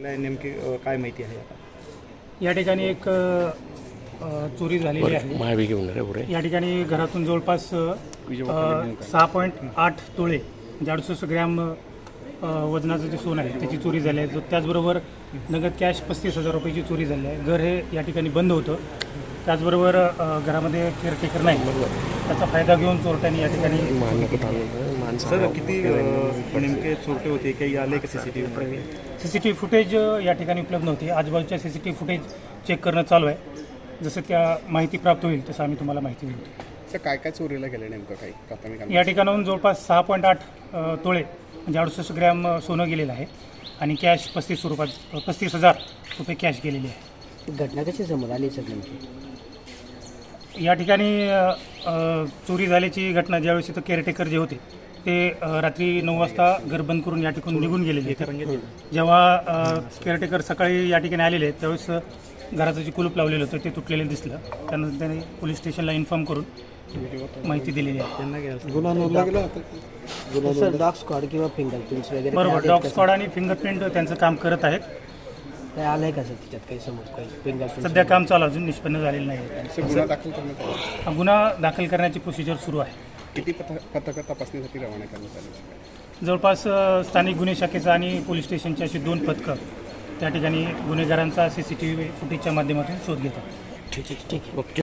नेमकी काय माहिती आहे आता? या ठिकाणी एक चोरी झालेली आहे। या ठिकाणी घरातून जवळपास 6.8 तोळे म्हणजे 68 ग्रॅम वजनाचं जे सोनं आहे त्याची चोरी झाली आहे। त्याचबरोबर नगद कॅश 35,000 रुपयाची चोरी झाली आहे। घर हे या ठिकाणी बंद होतं, त्याचबरोबर घरामध्ये केअरटेकर नाही, त्याचा फायदा घेऊन चोरट्यांनी या ठिकाणी सर किती नेमके चोरटे होते, काही आले का CCTV फुटेज या ठिकाणी उपलब्ध नव्हती। आजूबाजूच्या CCTV फुटेज चेक करणं चालू आहे। जसं त्या माहिती प्राप्त होईल तसं आम्ही तुम्हाला माहिती देऊ। तर काय काय चोरीला गेलं नेमकं काही प्राथमिक? या ठिकाणाहून जवळपास 6.8 तोळे म्हणजे 68 ग्रॅम सोनं गेलेलं आहे आणि कॅश 35,000 रुपये कॅश गेलेली आहे। घटना कशी समोर आली सर नेमकी? या ठिकाणी चोरी झाल्याची घटना ज्यावेळेस इथं केअरटेकर जे होते ते रात्री 9 वाजता घर बंद करून या ठिकाणी निघून गेलेले आहेत। जेव्हा केअरटेकर सकाळी या ठिकाणी आलेले आहेत त्यावेळेस घराचं जे कुलूप लावलेलं होतं ते तुटलेलं दिसलं। त्यानंतर त्यांनी पोलीस स्टेशनला इन्फॉर्म करून माहिती दिलेली आहे। गुन्हा नोंदला गेला सर डॉग स्क्वॉड किंवा फिंगरप्रिंट्स वगैरे बरोबर, डॉग स्क्वॉड आणि फिंगरप्रिंट त्यांचं काम करत आहेत। काय आलंय का सर त्याच्यात काही समोर काही फिंगरप्रिंट? सध्या काम चालू अजून निष्पन्न झालेलं नाही। गुन्हा दाखल करण्यात आला? हा गुन्हा दाखल करण्याची प्रोसिजर सुरू आहे। किती पथकं तपासणीसाठी रवाना करण्यात आली? जवळपास स्थानिक गुन्हे शाखेचं आणि पोलीस स्टेशनची अशी 2 पथकं त्या ठिकाणी गुन्हेगारांचा CCTV फुटेजच्या माध्यमातून शोध घेतात। ठीक आहे.